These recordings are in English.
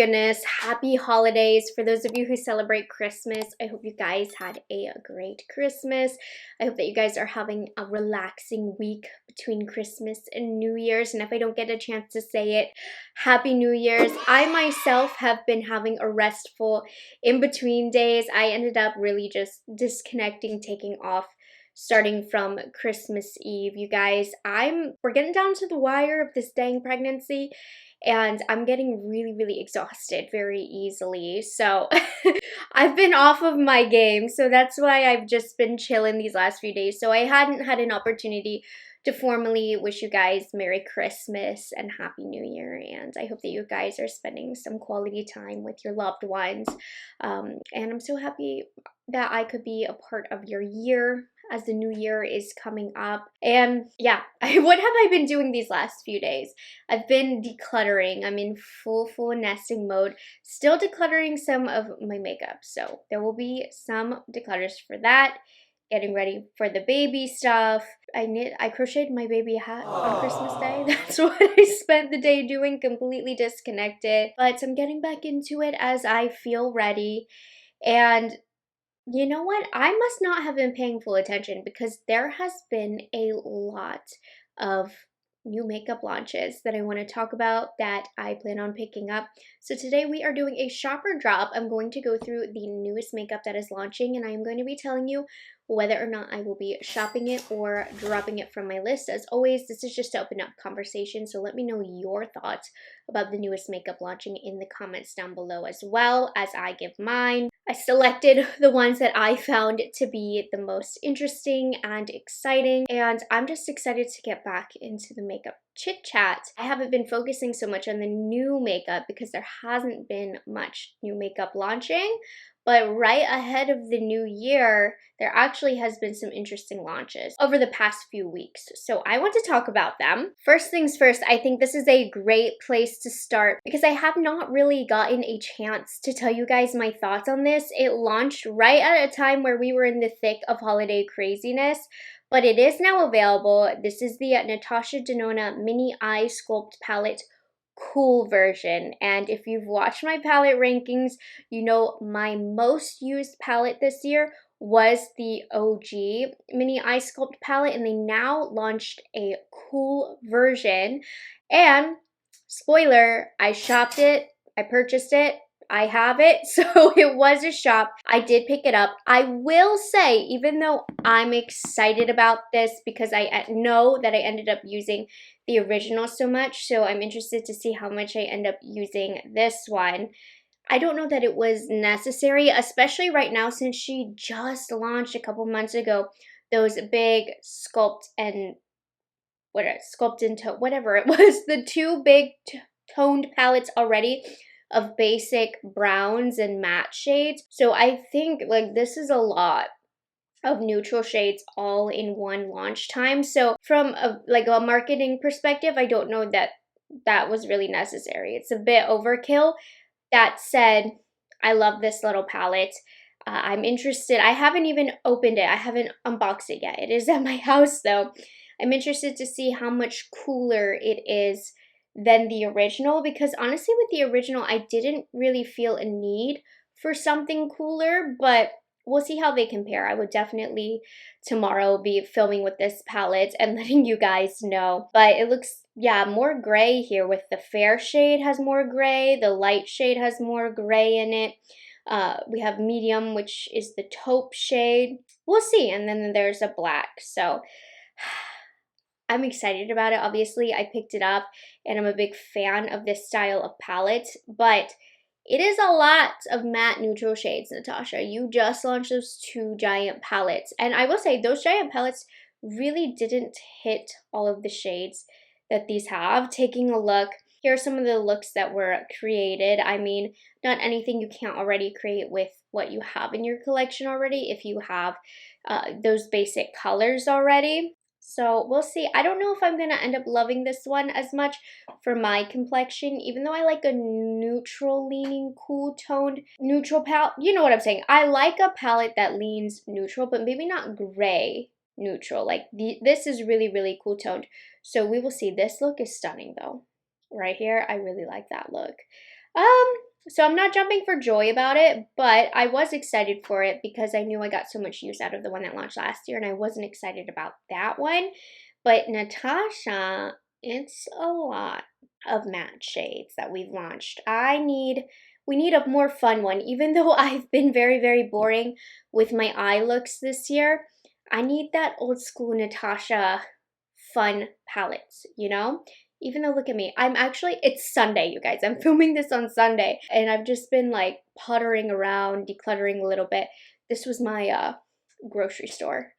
goodness, happy holidays. For those of you who celebrate Christmas, I hope you guys had a great Christmas. I hope that you guys are having a relaxing week between Christmas and New Year's. And if I don't get a chance to say it, Happy New Year's. I myself have been having a restful in-between days. I ended up really just disconnecting, taking off starting from Christmas Eve. You guys, we're getting down to the wire of this dang pregnancy, and I'm getting really, really exhausted very easily. So I've been off of my game. So that's why I've just been chilling these last few days. So I hadn't had an opportunity to formally wish you guys Merry Christmas and Happy New Year. And I hope that you guys are spending some quality time with your loved ones. And I'm so happy that I could be a part of your year as the new year is coming up. And yeah, what have I been doing these last few days? I've been decluttering. I'm in full nesting mode, still decluttering some of my makeup. So there will be some declutters for that. Getting ready for the baby stuff. I crocheted my baby hat on Christmas Day. That's what I spent the day doing, completely disconnected. But I'm getting back into it as I feel ready. And you know what? I must not have been paying full attention because there has been a lot of new makeup launches that I want to talk about that I plan on picking up. So today we are doing a shopper drop. I'm going to go through the newest makeup that is launching, and I am going to be telling you whether or not I will be shopping it or dropping it from my list. As always, this is just to open up conversation, so let me know your thoughts about the newest makeup launching in the comments down below as well as I give mine. I selected the ones that I found to be the most interesting and exciting, and I'm just excited to get back into the makeup chit chat. I haven't been focusing so much on the new makeup because there hasn't been much new makeup launching, but right ahead of the new year, there actually has been some interesting launches over the past few weeks. So I want to talk about them. First things first, I think this is a great place to start because I have not really gotten a chance to tell you guys my thoughts on this. It launched right at a time where we were in the thick of holiday craziness, but it is now available. This is the Natasha Denona Mini Eye Sculpt Palette Cool version, and if you've watched my palette rankings, you know my most used palette this year was the OG Mini Eye Sculpt palette, and they now launched a cool version. And spoiler, I shopped it, I purchased it, I have it, so it was a shop. I did pick it up. I will say, even though I'm excited about this because I know that I ended up using the original so much, so I'm interested to see how much I end up using this one. I don't know that it was necessary, especially right now since she just launched a couple months ago those big Sculpt and whatever it was, the two big toned palettes already of basic browns and matte shades. So I think like this is a lot of neutral shades all in one launch time. So from a marketing perspective, I don't know that that was really necessary. It's a bit overkill. That said, I love this little palette. I'm interested. I haven't even opened it. I haven't unboxed it yet. It is at my house though. I'm interested to see how much cooler it is than the original, because honestly with the original, I didn't really feel a need for something cooler, but we'll see how they compare. I would definitely tomorrow be filming with this palette and letting you guys know. But it looks, yeah, more gray here with the fair shade has more gray. The light shade has more gray in it. We have medium, which is the taupe shade. We'll see. And then there's a black. So I'm excited about it. Obviously, I picked it up and I'm a big fan of this style of palette, but it is a lot of matte neutral shades, Natasha. You just launched those two giant palettes. And I will say, those giant palettes really didn't hit all of the shades that these have. Taking a look, here are some of the looks that were created. I mean, not anything you can't already create with what you have in your collection already if you have those basic colors already. So we'll see. I don't know if I'm going to end up loving this one as much for my complexion, even though I like a neutral leaning, cool toned neutral palette. You know what I'm saying? I like a palette that leans neutral, but maybe not gray neutral. Like this is really, really cool toned. So we will see. This look is stunning though. Right here, I really like that look. So I'm not jumping for joy about it, but I was excited for it because I knew I got so much use out of the one that launched last year, and I wasn't excited about that one. But Natasha, it's a lot of matte shades that we've launched. We need a more fun one. Even though I've been very, very boring with my eye looks this year, I need that old school Natasha fun palettes, you know? Even though, look at me, it's Sunday, you guys. I'm filming this on Sunday, and I've just been like puttering around, decluttering a little bit. This was my grocery store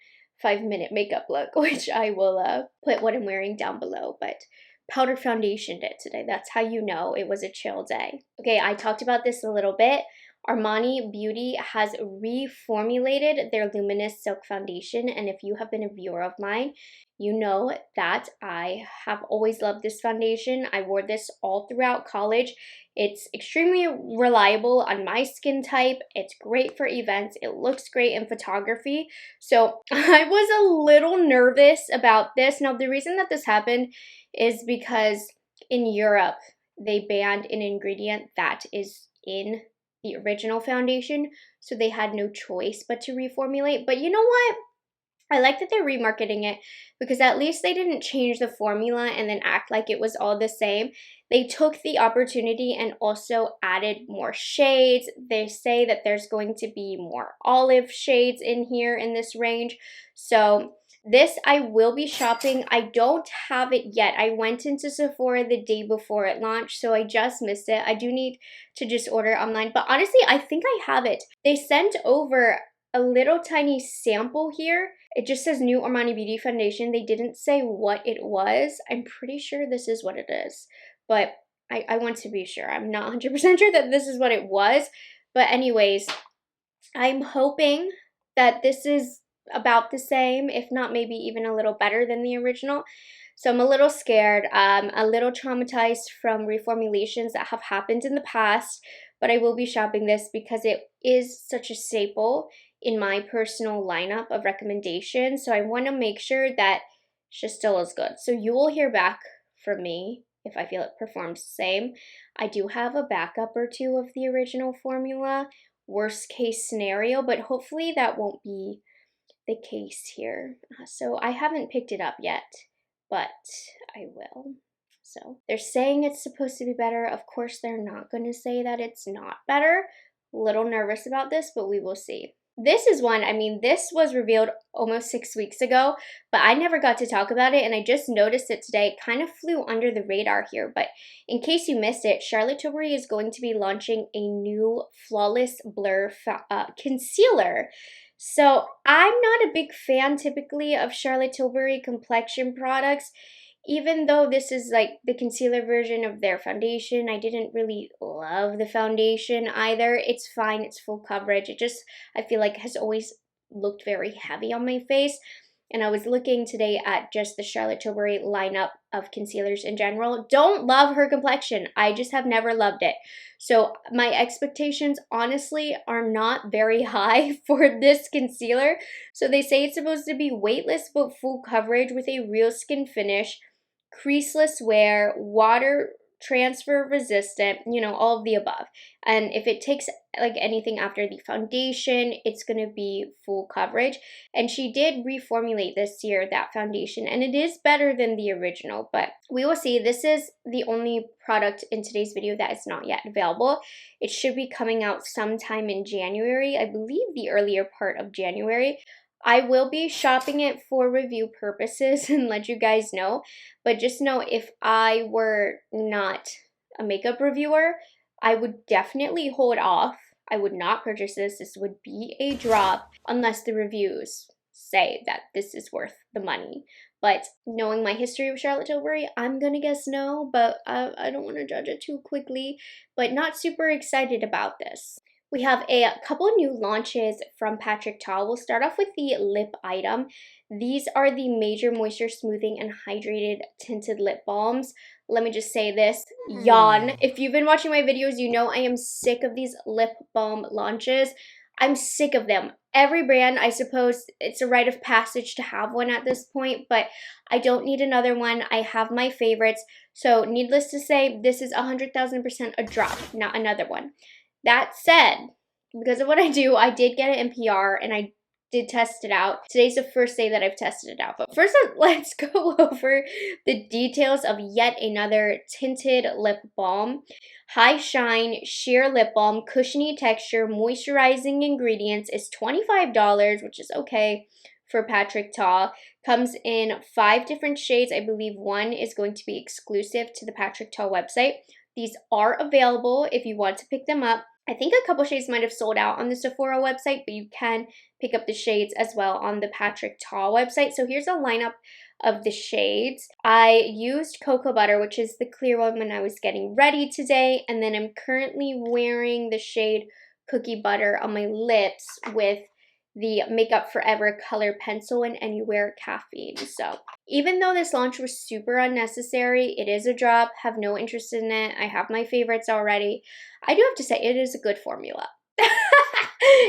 5-minute makeup look, which I will put what I'm wearing down below, but powder foundationed it today. That's how you know it was a chill day. Okay, I talked about this a little bit. Armani Beauty has reformulated their Luminous Silk Foundation, and if you have been a viewer of mine, you know that I have always loved this foundation. I wore this all throughout college. It's extremely reliable on my skin type. It's great for events. It looks great in photography. So I was a little nervous about this. Now, the reason that this happened is because in Europe, they banned an ingredient that is in the original foundation, so they had no choice but to reformulate. But you know what? I like that they're remarketing it because at least they didn't change the formula and then act like it was all the same. They took the opportunity and also added more shades. They say that there's going to be more olive shades in here in this range. So this I will be shopping. I don't have it yet. I went into Sephora the day before it launched, so I just missed it. I do need to just order online, but honestly, I think I have it. They sent over a little tiny sample here. It just says new Armani Beauty Foundation. They didn't say what it was. I'm pretty sure this is what it is, but I want to be sure. I'm not 100% sure that this is what it was. But anyways, I'm hoping that this is about the same, if not maybe even a little better than the original. So I'm a little scared, a little traumatized from reformulations that have happened in the past, but I will be shopping this because it is such a staple in my personal lineup of recommendations. So I want to make sure that she still is good. So you will hear back from me if I feel it performs the same. I do have a backup or two of the original formula, worst case scenario, but hopefully that won't be the case here. So I haven't picked it up yet, but I will. So they're saying it's supposed to be better. Of course, they're not going to say that it's not better. A little nervous about this, but we will see. This is one, I mean, this was revealed almost 6 weeks ago, but I never got to talk about it, and I just noticed it today. It kind of flew under the radar here, but in case you missed it, Charlotte Tilbury is going to be launching a new Flawless Blur concealer. So I'm not a big fan typically of Charlotte Tilbury complexion products. Even though this is like the concealer version of their foundation, I didn't really love the foundation either. It's fine, it's full coverage. It just, I feel like, has always looked very heavy on my face. And I was looking today at just the Charlotte Tilbury lineup of concealers in general. Don't love her complexion. I just have never loved it. So my expectations honestly are not very high for this concealer. So they say it's supposed to be weightless but full coverage with a real skin finish, creaseless wear, water transfer resistant, you know, all of the above. And if it takes like anything after the foundation, it's going to be full coverage. And she did reformulate this year, that foundation, and it is better than the original, but we will see. This is the only product in today's video that is not yet available. It should be coming out sometime in January, I believe the earlier part of January. I will be shopping it for review purposes and let you guys know, but just know if I were not a makeup reviewer, I would definitely hold off. I would not purchase this. This would be a drop unless the reviews say that this is worth the money. But knowing my history with Charlotte Tilbury, I'm gonna guess no, but I don't want to judge it too quickly, but not super excited about this. We have a couple of new launches from Patrick Ta. We'll start off with the lip item. These are the Major Moisture Smoothing and Hydrated Tinted Lip Balms. Let me just say this, yawn. If you've been watching my videos, you know I am sick of these lip balm launches. I'm sick of them. every brand, I suppose it's a rite of passage to have one at this point, but I don't need another one. I have my favorites. So needless to say, this is 100,000% a drop, not another one. That said, because of what I do, I did get it in PR and I did test it out. Today's the first day that I've tested it out. But first, let's go over the details of yet another tinted lip balm. High shine, sheer lip balm, cushiony texture, moisturizing ingredients is $25, which is okay for Patrick Ta. Comes in 5 different shades. I believe one is going to be exclusive to the Patrick Ta website. These are available if you want to pick them up. I think a couple shades might have sold out on the Sephora website, but you can pick up the shades as well on the Patrick Ta website. So here's a lineup of the shades. I used cocoa butter, which is the clear one, when I was getting ready today, and then I'm currently wearing the shade cookie butter on my lips with the Makeup Forever color pencil and Anywhere caffeine. So even though this launch was super unnecessary, it is a drop. Have no interest in it. I have my favorites already. I do have to say it is a good formula.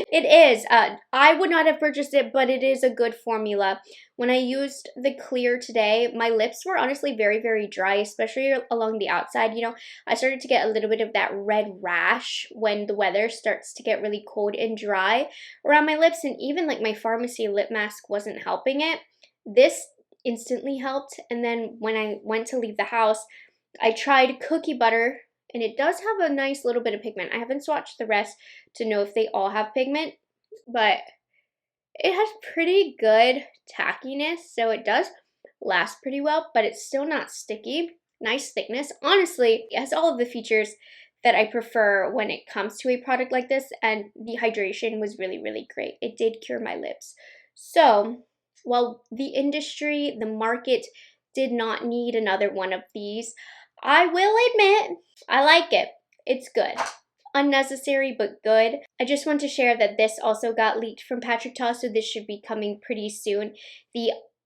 It is. I would not have purchased it, but it is a good formula. When I used the clear today, my lips were honestly very, very dry, especially along the outside. You know, I started to get a little bit of that red rash when the weather starts to get really cold and dry around my lips, and even like my pharmacy lip mask wasn't helping it. This instantly helped, and then when I went to leave the house, I tried cookie butter, and it does have a nice little bit of pigment. I haven't swatched the rest to know if they all have pigment, but it has pretty good tackiness, so it does last pretty well, but it's still not sticky. Nice thickness. Honestly, it has all of the features that I prefer when it comes to a product like this, and the hydration was really, really great. It did cure my lips. So, while the industry, the market did not need another one of these, I will admit, I like it. It's good. Unnecessary, but good. I just want to share that this also got leaked from Patrick Ta, so this should be coming pretty soon.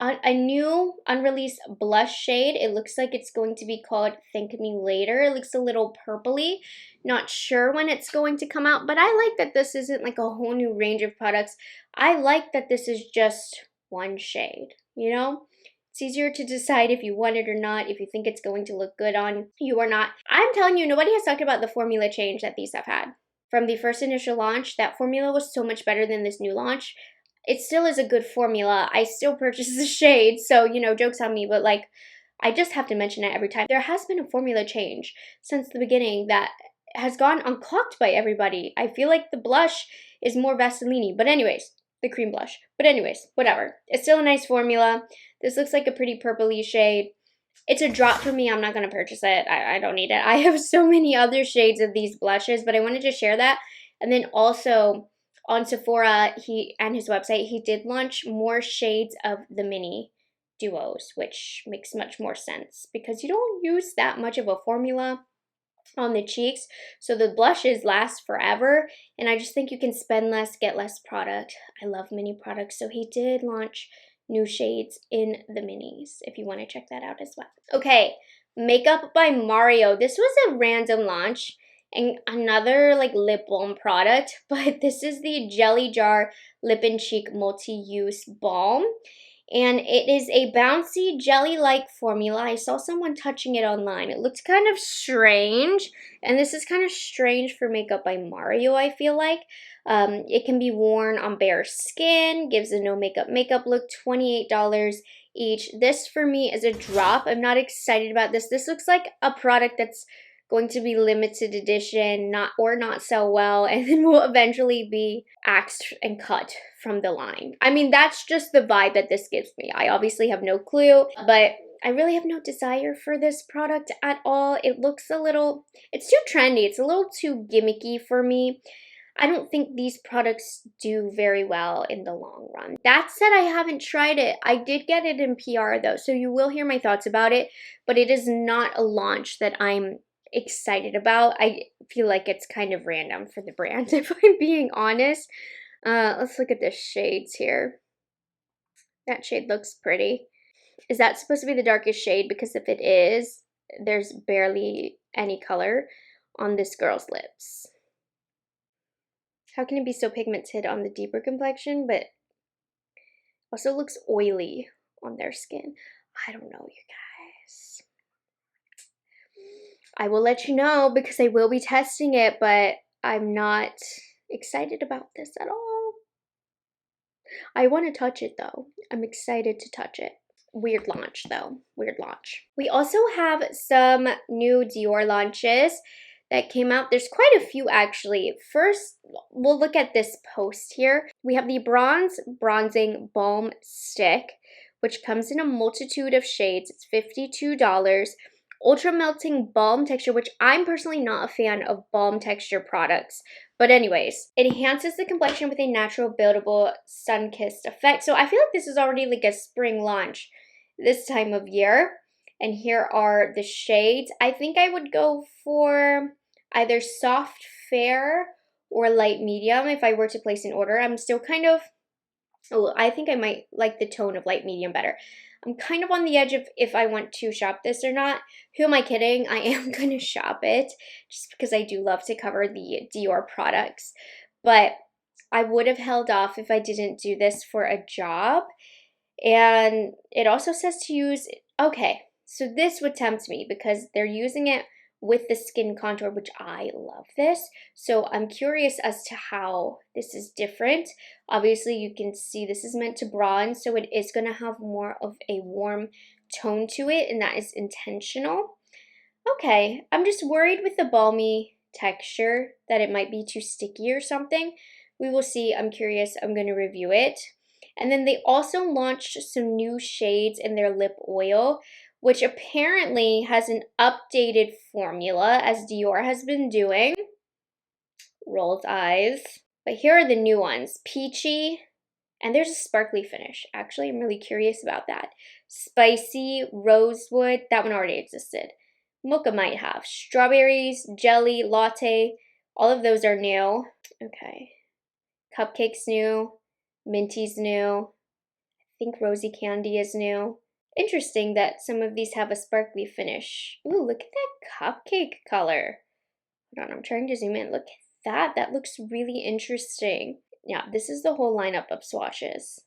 A new unreleased blush shade. It looks like it's going to be called Thank Me Later. It looks a little purpley. Not sure when it's going to come out, but I like that this isn't like a whole new range of products. I like that this is just one shade, you know? It's easier to decide if you want it or not, if you think it's going to look good on you or not. I'm telling you, nobody has talked about the formula change that these have had. From the first initial launch, that formula was so much better than this new launch. It still is a good formula. I still purchase the shade, so, you know, joke's on me, but like, I just have to mention it every time. There has been a formula change since the beginning that has gone unclocked by everybody. I feel like the blush is more Vaseline-y, but anyways, the cream blush. But anyways, whatever. It's still a nice formula. This looks like a pretty purpley shade. It's a drop for me. I'm not going to purchase it. I don't need it. I have so many other shades of these blushes, but I wanted to share that. And then also on Sephora and his website, he did launch more shades of the mini duos, which makes much more sense because you don't use that much of a formula on the cheeks, so the blushes last forever, and I just think you can spend less, get less product. I love mini products, so he did launch new shades in the minis if you want to check that out as well. Okay, Makeup by Mario. This was a random launch and another like lip balm product, but this is the Jelly Jar Lip and Cheek Multi-Use Balm. And it is a bouncy jelly-like formula. I saw someone touching it online. It looks kind of strange, and this is kind of strange for Makeup by Mario, I feel like. It can be worn on bare skin, gives a no makeup look, $28 each. This for me is a drop. I'm not excited about this. This looks like a product that's going to be limited edition, not sell well, and then will eventually be axed and cut from the line. I mean, that's just the vibe that this gives me. I obviously have no clue, but I really have no desire for this product at all. It looks it's too trendy. It's a little too gimmicky for me. I don't think these products do very well in the long run. That said, I haven't tried it. I did get it in PR though, so you will hear my thoughts about it, but it is not a launch that I'm excited about. I feel like it's kind of random for the brand, if I'm being honest. Let's look at the shades here. That shade looks pretty. Is that supposed to be the darkest shade? Because if it is, there's barely any color on this girl's lips. How can it be so pigmented on the deeper complexion, but also looks oily on their skin? I don't know, you guys. I will let you know because I will be testing it, but I'm not excited about this at all. I want to touch it though. I'm excited to touch it. Weird launch though. Weird launch. We also have some new Dior launches that came out. There's quite a few actually. First, we'll look at this post here. We have the Bronze Bronzing Balm Stick, which comes in a multitude of shades. It's $52. Ultra melting balm texture, which I'm personally not a fan of balm texture products. But anyways, it enhances the complexion with a natural buildable sun-kissed effect. So I feel like this is already like a spring launch this time of year. And here are the shades. I think I would go for either soft fair or light medium if I were to place an order. I'm still kind of, oh, I think I might like the tone of light medium better. I'm kind of on the edge of if I want to shop this or not. Who am I kidding? I am going to shop it just because I do love to cover the Dior products. But I would have held off if I didn't do this for a job. And it also says to use, okay, so this would tempt me because they're using it with the skin contour, which I love this. So I'm curious as to how this is different. Obviously, you can see this is meant to bronze, so it is going to have more of a warm tone to it, and that is intentional. Okay, I'm just worried with the balmy texture that it might be too sticky or something. We will see. I'm curious. I'm going to review it. And then they also launched some new shades in their lip oil, which apparently has an updated formula, as Dior has been doing. Rolls eyes. But here are the new ones. Peachy, and there's a sparkly finish. Actually, I'm really curious about that. Spicy, rosewood, that one already existed. Mocha might have. Strawberries, jelly, latte, all of those are new. Okay. Cupcake's new. Minty's new. I think Rosy Candy is new. Interesting that some of these have a sparkly finish. Ooh, look at that cupcake color. Hold on, I'm trying to zoom in. Look at that. That looks really interesting. Yeah, this is the whole lineup of swatches.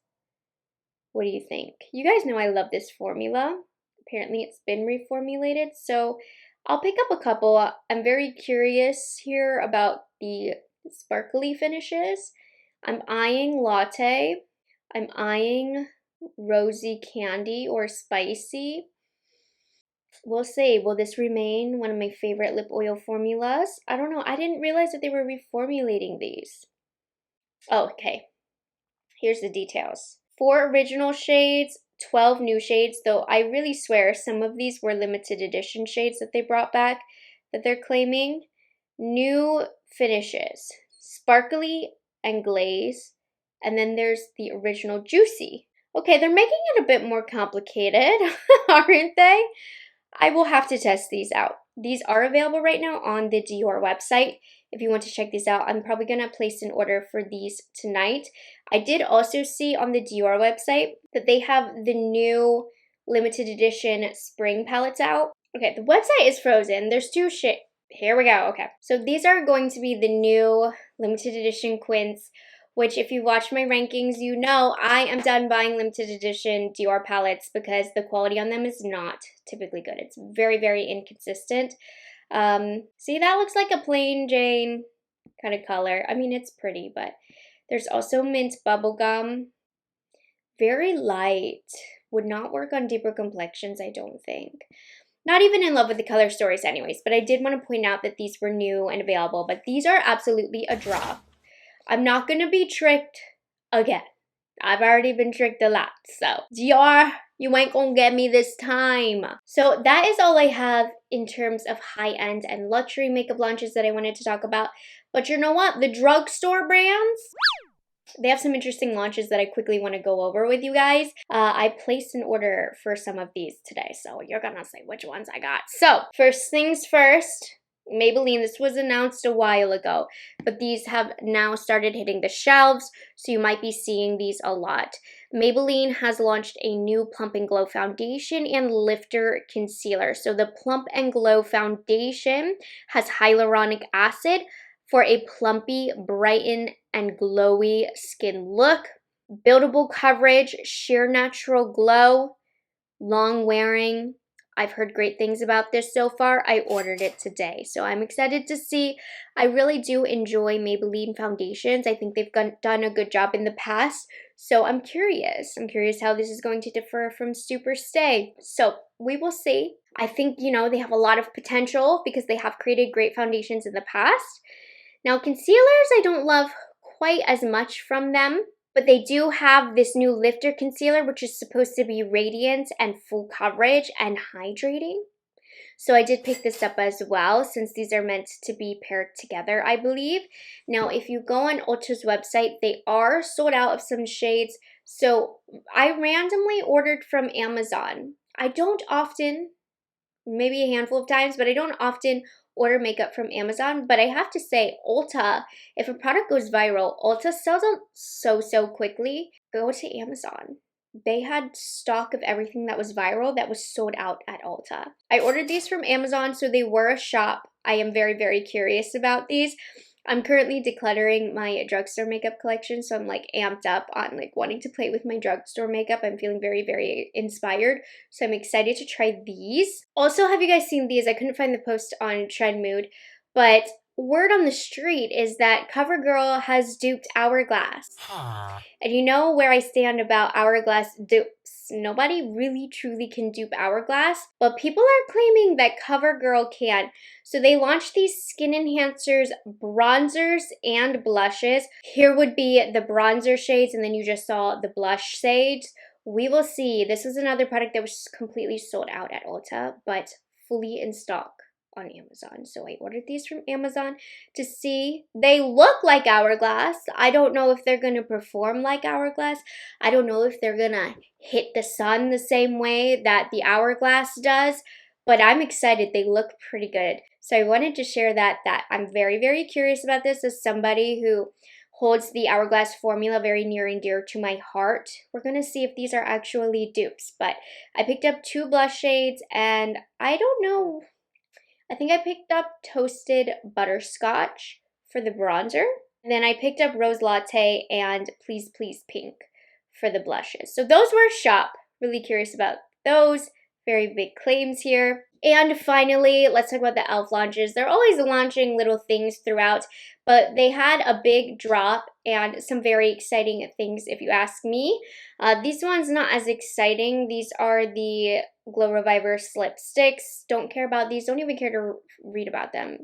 What do you think? You guys know I love this formula. Apparently it's been reformulated, so I'll pick up a couple. I'm very curious here about the sparkly finishes. I'm eyeing latte. I'm eyeing Rosy Candy or Spicy. We'll see. Will this remain one of my favorite lip oil formulas? I don't know. I didn't realize that they were reformulating these. Oh, okay. Here's the details. 4 original shades, 12 new shades, though I really swear some of these were limited edition shades that they brought back that they're claiming. New finishes, sparkly and glaze, and then there's the original juicy. Okay, they're making it a bit more complicated, aren't they? I will have to test these out. These are available right now on the Dior website. If you want to check these out, I'm probably going to place an order for these tonight. I did also see on the Dior website that they have the new limited edition spring palettes out. Okay, the website is frozen. There's 2 shades. Here we go. Okay, so these are going to be the new limited edition quints, which if you watch my rankings, you know I am done buying limited edition Dior palettes because the quality on them is not typically good. It's very, very inconsistent. See, that looks like a plain Jane kind of color. I mean, it's pretty, but there's also mint bubblegum. Very light. Would not work on deeper complexions, I don't think. Not even in love with the color stories anyways, but I did want to point out that these were new and available, but these are absolutely a drop. I'm not going to be tricked again. I've already been tricked a lot, so Dior, you ain't gonna get me this time. So that is all I have in terms of high-end and luxury makeup launches that I wanted to talk about. But you know what? The drugstore brands, they have some interesting launches that I quickly want to go over with you guys. I placed an order for some of these today, so you're gonna say which ones I got. So first things first, Maybelline. This was announced a while ago, but these have now started hitting the shelves, so you might be seeing these a lot. Maybelline has launched a new Plump and Glow foundation and lifter concealer. So the Plump and Glow foundation has hyaluronic acid, for a plumpy, brighten, and glowy skin look. Buildable coverage, sheer natural glow, long wearing. I've heard great things about this so far. I ordered it today, so I'm excited to see. I really do enjoy Maybelline foundations. I think they've done a good job in the past, so I'm curious. I'm curious how this is going to differ from Superstay. So we will see. I think, you know, they have a lot of potential because they have created great foundations in the past. Now, concealers I don't love quite as much from them, but they do have this new lifter concealer, which is supposed to be radiant and full coverage and hydrating. So I did pick this up as well, since these are meant to be paired together, I believe. Now, if you go on Ulta's website, they are sold out of some shades. So I randomly ordered from Amazon. I don't often, maybe a handful of times, but I don't often order makeup from Amazon. But I have to say, Ulta, if a product goes viral, Ulta sells out so quickly. Go to Amazon. They had stock of everything that was viral that was sold out at Ulta. I ordered these from Amazon, so they were a shop. I am very curious about these. I'm currently decluttering my drugstore makeup collection, so I'm like amped up on like wanting to play with my drugstore makeup. I'm feeling very inspired, so I'm excited to try these. Also, have you guys seen these? I couldn't find the post on Trend Mood, but word on the street is that CoverGirl has duped Hourglass. And you know where I stand about Hourglass dupes. Nobody really truly can dupe Hourglass, but people are claiming that CoverGirl can. So they launched these skin enhancers, bronzers, and blushes. Here would be the bronzer shades, and then you just saw the blush shades. We will see. This is another product that was completely sold out at Ulta, but fully in stock on Amazon. So I ordered these from Amazon to see. They look like Hourglass. I don't know if they're going to perform like Hourglass. I don't know if they're going to hit the sun the same way that the Hourglass does, but I'm excited. They look pretty good. So I wanted to share that I'm very curious about this as somebody who holds the Hourglass formula very near and dear to my heart. We're going to see if these are actually dupes, but I picked up 2 blush shades, and I don't know, I think I picked up Toasted Butterscotch for the bronzer. And then I picked up Rose Latte and Please Please Pink for the blushes. So those were shop. Really curious about those. Very big claims here. And finally, let's talk about the ELF launches. They're always launching little things throughout, but they had a big drop and some very exciting things if you ask me. These ones not as exciting. These are the Glow Reviver Slip Sticks. Don't care about these. Don't even care to read about them.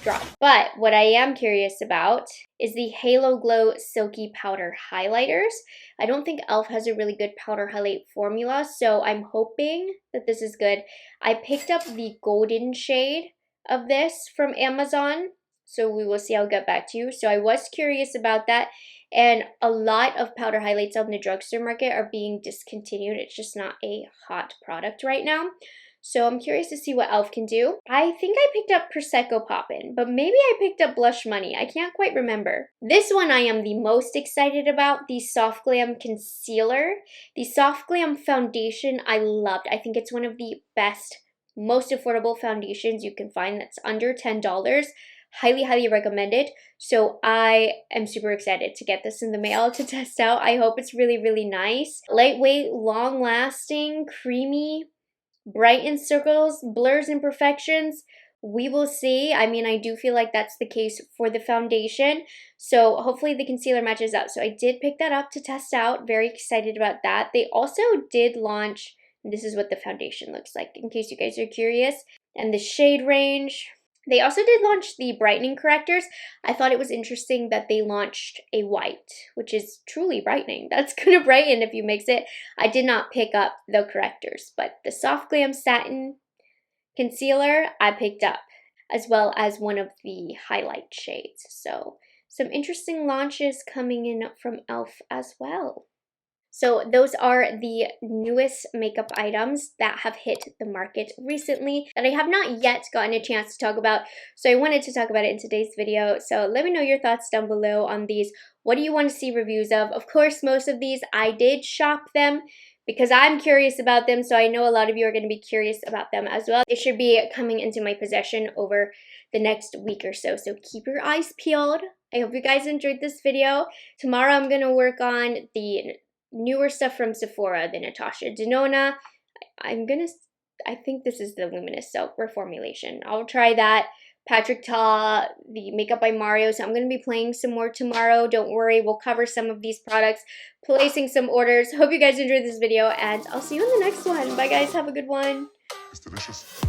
Drop. But what I am curious about is the Halo Glow Silky Powder Highlighters. I don't think ELF has a really good powder highlight formula, so I'm hoping that this is good. I picked up the golden shade of this from Amazon, so we will see. I'll get back to you. So I was curious about that, and a lot of powder highlights on the drugstore market are being discontinued. It's just not a hot product right now. So I'm curious to see what ELF can do. I think I picked up Prosecco Poppin', but maybe I picked up Blush Money. I can't quite remember. This one I am the most excited about, the Soft Glam Concealer. The Soft Glam Foundation I loved. I think it's one of the best, most affordable foundations you can find that's under $10. Highly recommended. So I am super excited to get this in the mail to test out. I hope it's really nice. Lightweight, long-lasting, creamy, brighten circles, blurs imperfections. We will see. I mean, I do feel like that's the case for the foundation. So hopefully the concealer matches up. So I did pick that up to test out. Very excited about that. They also did launch, and this is what the foundation looks like in case you guys are curious, and the shade range. They also did launch the brightening correctors. I thought it was interesting that they launched a white, which is truly brightening. That's going to brighten if you mix it. I did not pick up the correctors, but the Soft Glam Satin Concealer I picked up, as well as one of the highlight shades. So some interesting launches coming in from ELF as well. So those are the newest makeup items that have hit the market recently that I have not yet gotten a chance to talk about. So I wanted to talk about it in today's video. So let me know your thoughts down below on these. What do you want to see reviews of? Of course, most of these I did shop them because I'm curious about them, so I know a lot of you are going to be curious about them as well. They should be coming into my possession over the next week or so, so keep your eyes peeled. I hope you guys enjoyed this video. Tomorrow I'm going to work on the newer stuff from Sephora, the Natasha Denona. I think this is the Luminous Silk reformulation. I'll try that. Patrick Ta, the Makeup by Mario. So I'm going to be playing some more tomorrow. Don't worry, we'll cover some of these products, placing some orders. Hope you guys enjoyed this video, and I'll see you in the next one. Bye guys, have a good one. It's delicious.